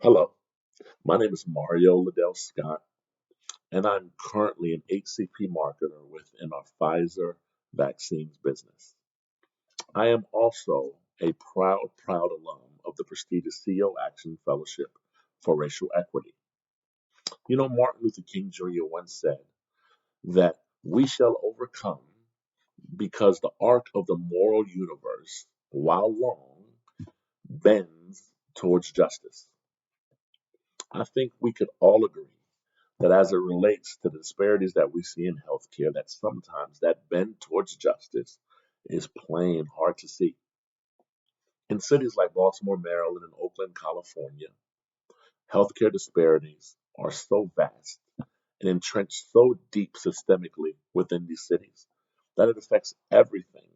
Hello, my name is Mario Ladel Scott, and I'm currently an HCP marketer within our Pfizer vaccines business. I am also a proud alum of the prestigious CEO Action Fellowship for Racial Equity. Martin Luther King Jr. once said that we shall overcome because the arc of the moral universe, while long, bends towards justice. I think we could all agree that as it relates to the disparities that we see in healthcare, that sometimes that bend towards justice is plain hard to see. In cities like Baltimore, Maryland, and Oakland, California, healthcare disparities are so vast and entrenched so deep systemically within these cities that it affects everything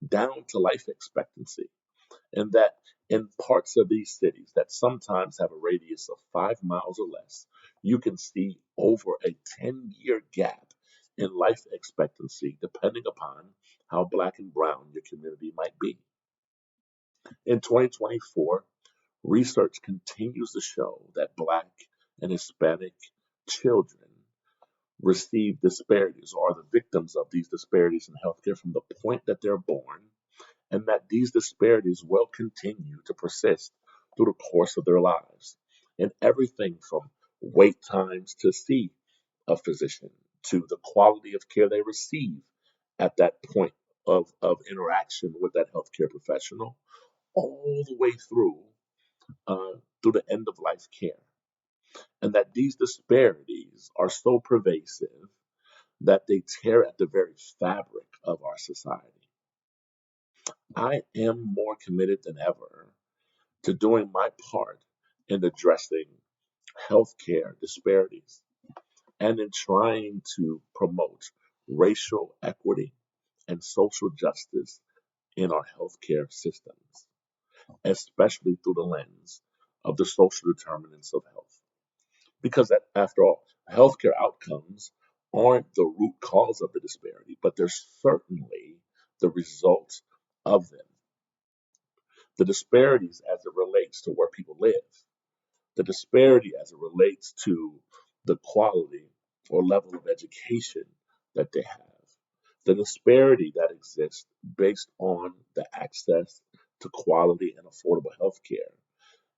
down to life expectancy. And that in parts of these cities that sometimes have a radius of 5 miles or less, you can see over a 10-year gap in life expectancy, depending upon how black and brown your community might be. In 2024, research continues to show that black and Hispanic children receive disparities or are the victims of these disparities in healthcare from the point that they're born, and that these disparities will continue to persist through the course of their lives. And everything from wait times to see a physician to the quality of care they receive at that point of interaction with that healthcare professional, all the way through the end of life care. And that these disparities are so pervasive that they tear at the very fabric of our society. I am more committed than ever to doing my part in addressing healthcare disparities and in trying to promote racial equity and social justice in our healthcare systems, especially through the lens of the social determinants of health. Because after all, healthcare outcomes aren't the root cause of the disparity, but they're certainly the result of them. The disparities as it relates to where people live, the disparity as it relates to the quality or level of education that they have, the disparity that exists based on the access to quality and affordable health care,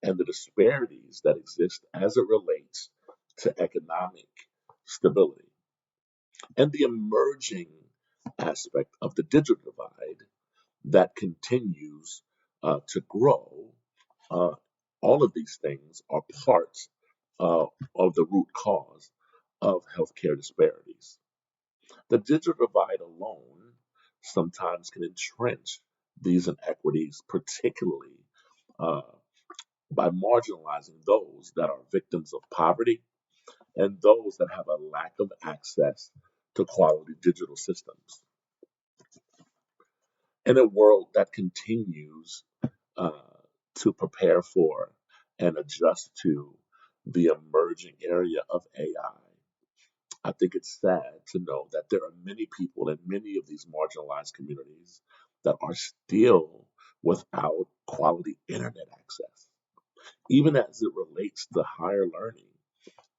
and the disparities that exist as it relates to economic stability, and the emerging aspect of the digital divide that continues to grow. Uh, all of these things are parts of the root cause of healthcare disparities. The digital divide alone sometimes can entrench these inequities, particularly uh, by marginalizing those that are victims of poverty and those that have a lack of access to quality digital systems. In a world that continues uh, to prepare for and adjust to the emerging area of AI, I think it's sad to know that there are many people in many of these marginalized communities that are still without quality internet access. Even as it relates to higher learning,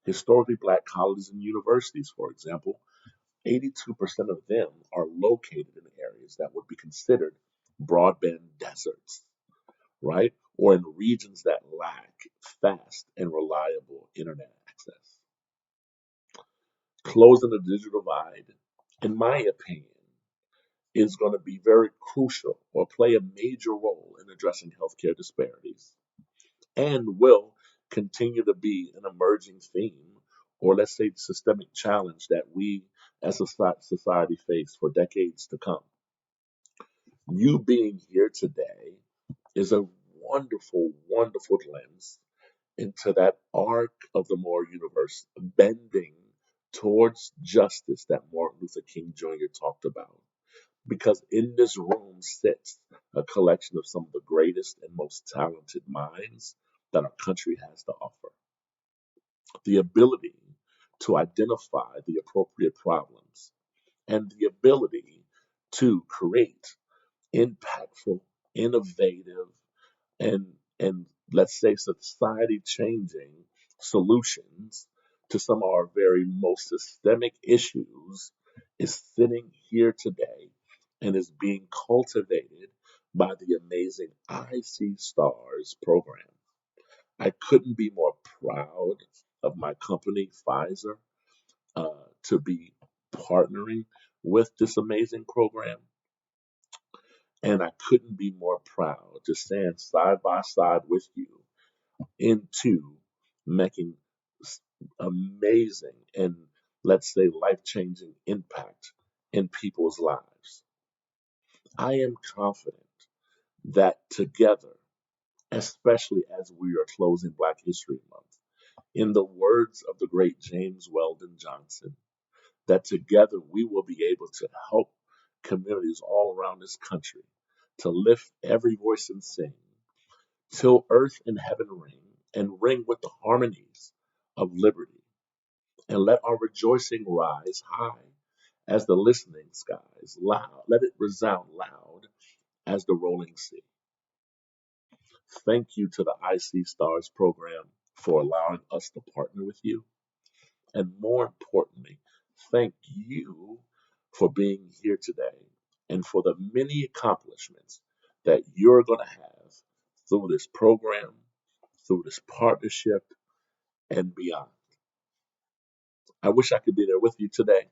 historically black colleges and universities, for example, 82% of them are located in areas that would be considered broadband deserts, right? Or in regions that lack fast and reliable internet access. Closing the digital divide, in my opinion, is going to be very crucial or play a major role in addressing healthcare disparities and will continue to be an emerging theme, or let's say systemic challenge that we as a society face for decades to come. You being here today is a wonderful glimpse into that arc of the moral universe bending towards justice that Martin Luther King Jr. talked about. Because in this room sits a collection of some of the greatest and most talented minds that our country has to offer. The ability to identify the appropriate problems and the ability to create impactful, innovative, and let's say, society changing solutions to some of our very most systemic issues is sitting here today and is being cultivated by the amazing i.c.stars program. I couldn't be more proud of my company, Pfizer, to be partnering with this amazing program. And I couldn't be more proud to stand side by side with you into making amazing and, let's say, life changing impact in people's lives. I am confident that together, especially as we are closing Black History Month, in the words of the great James Weldon Johnson, that together we will be able to help communities all around this country to lift every voice and sing till earth and heaven ring and ring with the harmonies of liberty. And let our rejoicing rise high as the listening skies, loud, let it resound loud as the rolling sea. Thank you to the i.c.stars program for allowing us to partner with you. And more importantly, thank you for being here today and for the many accomplishments that you're going to have through this program, through this partnership, and beyond. I wish I could be there with you today,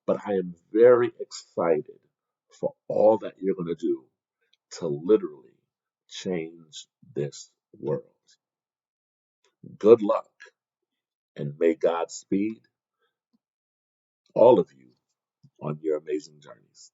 but I am very excited for all that you're going to do to literally change this world. Good luck, and may God speed all of you on your amazing journeys.